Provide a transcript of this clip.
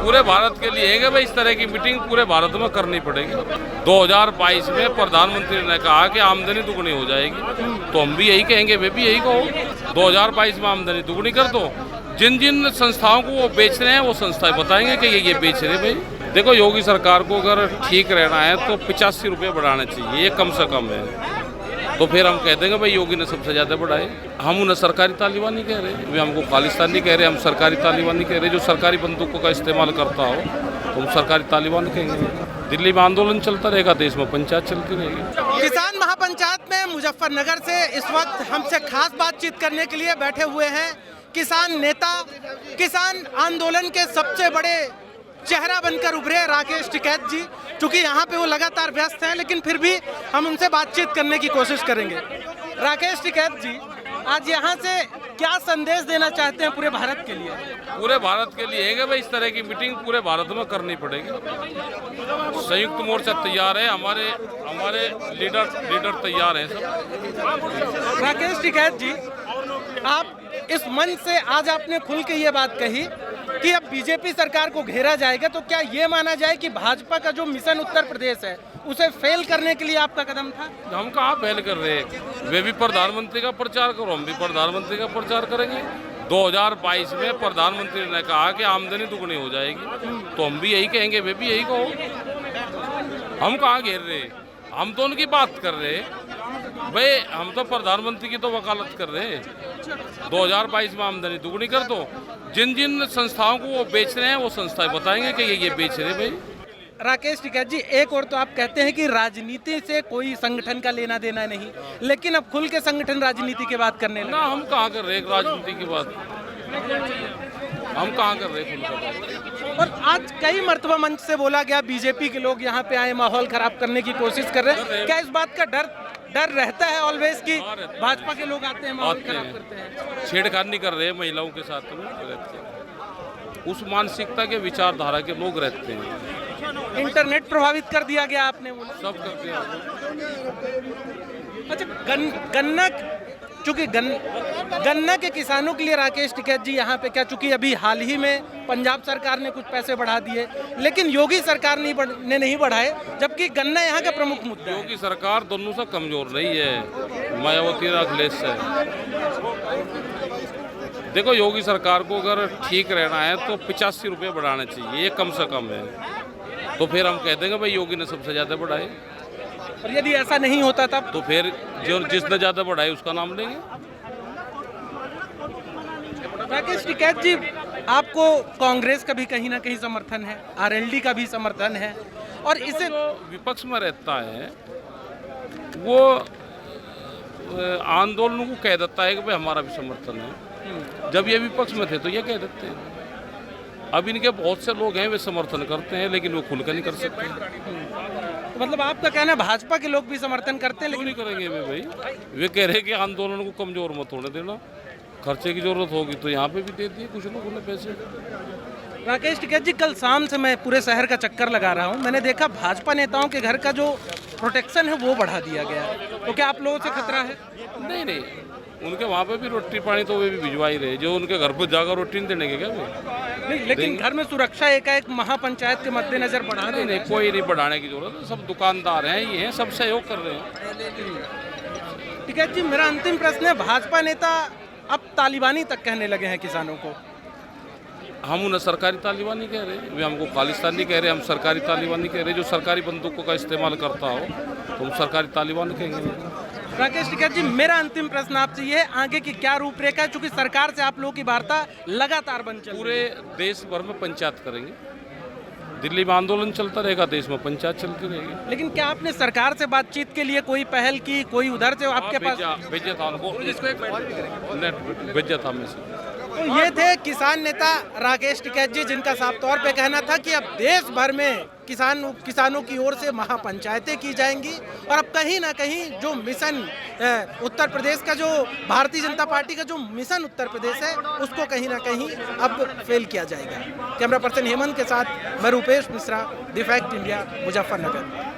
पूरे भारत के लिए है कि भाई इस तरह की मीटिंग पूरे भारत में करनी पड़ेगी। 2022 में प्रधानमंत्री ने कहा कि आमदनी दुगनी हो जाएगी, तो हम भी यही कहेंगे, वे भी यही कहो 2022 में आमदनी दुगनी कर दो। जिन जिन संस्थाओं को वो बेच रहे हैं वो संस्थाएं बताएंगे कि ये बेच रहे भाई। देखो, योगी सरकार को अगर ठीक रहना है तो 85 रुपये बढ़ाने चाहिए, ये कम से कम है। तो फिर हम कह देंगे भाई योगी ने सबसे ज़्यादा बढ़ाए। हम उन्हें सरकारी तालिबान नहीं कह रहे, वे हमको खालिस्तान नहीं कह रहे, हम सरकारी तालिबान नहीं कह रहे। जो सरकारी बंदूकों का इस्तेमाल करता हो तो हम सरकारी तालिबान कहेंगे। दिल्ली में आंदोलन चलता रहेगा, देश में पंचायत चलती रहेगी। किसान महापंचायत में मुजफ्फरनगर से इस वक्त हमसे खास बातचीत करने के लिए बैठे हुए हैं किसान नेता, किसान आंदोलन के सबसे बड़े चेहरा बनकर उभरे राकेश टिकैत जी। चूंकि यहाँ पे वो लगातार व्यस्त हैं, लेकिन फिर भी हम उनसे बातचीत करने की कोशिश करेंगे। राकेश टिकैत जी, आज यहाँ से क्या संदेश देना चाहते हैं पूरे भारत के लिए? पूरे भारत के लिए है कि भाई इस तरह की मीटिंग पूरे भारत में करनी पड़ेगी। संयुक्त मोर्चा तैयार है, हमारे लीडर तैयार हैं सब। राकेश टिकैत जी, आप इस मंच से आज आपने खुल के ये बात कही कि अब बीजेपी सरकार को घेरा जाएगा, तो क्या ये माना जाए कि भाजपा का जो मिशन उत्तर प्रदेश है उसे फेल करने के लिए आपका कदम था? हम कहाँ फेल कर रहे हैं, वे भी प्रधानमंत्री का प्रचार करो, हम भी प्रधानमंत्री का प्रचार करेंगे। 2022 में प्रधानमंत्री ने कहा कि आमदनी दुगनी हो जाएगी, तो हम भी यही कहेंगे, वे भी यही कहो। हम कहाँ घेर रहे, हम तो उनकी बात कर रहे हैं भाई। हम तो प्रधानमंत्री की तो वकालत कर रहे हैं। 2022 में आमदनी दुगनी कर दो। जिन जिन संस्थाओं को वो बेच रहे हैं वो संस्थाएं बताएंगे कि ये बेच रहे भाई। राकेश टिकैत जी, एक और तो आप कहते हैं कि राजनीति से कोई संगठन का लेना देना नहीं, लेकिन अब खुल के संगठन राजनीति की बात करने लगे। ना, हम कहाँ कर रहे हैं राजनीति की बात, हम कहाँ कर रहे हैं। और आज कई मर्तबा मंच से बोला गया बीजेपी के लोग यहाँ पे आए माहौल खराब करने की कोशिश कर रहे हैं। क्या इस बात का डर रहता है ऑलवेज कि भाजपा के लोग आते हैं माहौल खराब करते हैं? छेड़खानी कर रहे हैं महिलाओं के साथ में रहते हैं, उस मानसिकता के विचारधारा के लोग रहते हैं। इंटरनेट प्रभावित कर दिया गया आपने बोला? सब करते हैं। अच्छा, गन्ना, चूंकि गन्ना के किसानों के लिए राकेश टिकैत जी यहाँ पे क्या, चूंकि अभी हाल ही में पंजाब सरकार ने कुछ पैसे बढ़ा दिए, लेकिन योगी सरकार ने नहीं बढ़ाए, जबकि गन्ना यहाँ का प्रमुख मुद्दा है। योगी सरकार दोनों से कमजोर नहीं है, मायावती और अखिलेश से। देखो, योगी सरकार को अगर ठीक रहना है तो 85 रुपये बढ़ाने चाहिए, ये कम से कम है। तो फिर हम कह देंगे भाई योगी ने सबसे ज़्यादा बढ़ाए। और यदि ऐसा नहीं होता तब तो फिर जिसने ज़्यादा बढ़ाए उसका नाम लेंगे। राकेश टिकैत जी, आपको कांग्रेस का भी कहीं ना कहीं समर्थन है, आरएलडी का भी समर्थन है, और इसे विपक्ष में रहता है वो आंदोलन को कह देता है कि भाई हमारा भी समर्थन है। जब ये विपक्ष में थे तो ये कह देते हैं। अब इनके बहुत से लोग हैं वे समर्थन करते हैं, लेकिन वो खुलकर नहीं कर सकते। तो मतलब आपका कहना है भाजपा के लोग भी समर्थन करते हैं, लेकिन नहीं करेंगे वे भाई। वे कह रहे हैं कि आंदोलन को कमजोर मत होने देना, खर्चे की जरूरत होगी तो यहाँ पे भी दे दिए कुछ लोगों ने पैसे। राकेश टिकैत जी, कल शाम से मैं पूरे शहर का चक्कर लगा रहा हूँ, मैंने देखा भाजपा नेताओं के घर का जो प्रोटेक्शन है वो बढ़ा दिया गया है। तो क्या आप लोगों से खतरा है? नहीं, उनके वहाँ पे भी रोटी पानी तो वे भी भिजवा ही रहे, जो उनके घर पर जाकर रोटी नहीं देने के क्या वे? नहीं, लेकिन घर में सुरक्षा एकाएक महापंचायत के मद्देनजर बढ़ा नहीं, कोई नहीं बढ़ाने की जरूरत है। सब दुकानदार हैं, ये हैं, सब सहयोग कर रहे हैं। टिकैत जी, मेरा अंतिम प्रश्न है, भाजपा नेता अब तालिबानी तक कहने लगे हैं किसानों को। हम उन्हें सरकारी तालिबान नहीं कह रहे, वे हमको खालिस्तान नहीं कह रहे, हम सरकारी तालिबान नहीं कह रहे। जो सरकारी बंदूकों का इस्तेमाल करता हो तो हम सरकारी तालिबान कहेंगे। राकेश टिकैत जी, मेरा अंतिम प्रश्न आपसे ये है, आगे की क्या रूपरेखा है, चूंकि सरकार से आप लोगों की वार्ता लगातार बन चल रही है। पूरे देश भर में पंचायत करेंगे, दिल्ली में आंदोलन चलता रहेगा, देश में पंचायत चलती रहेगी। लेकिन क्या आपने सरकार से बातचीत के लिए कोई पहल की, कोई उधर से आपके पास? भेजा था उनको, भेजा था मैं से। तो ये थे किसान नेता राकेश टिकैत जी, जिनका साफ तौर पे कहना था कि अब देश भर में किसानों की ओर से महापंचायतें की जाएंगी, और अब कहीं ना कहीं जो मिशन उत्तर प्रदेश का, जो भारतीय जनता पार्टी का जो मिशन उत्तर प्रदेश है, उसको कहीं ना कहीं अब फेल किया जाएगा। कैमरा पर्सन हेमंत के साथ मैं Rupesh Mishra, the fact India, Muzaffarnagar.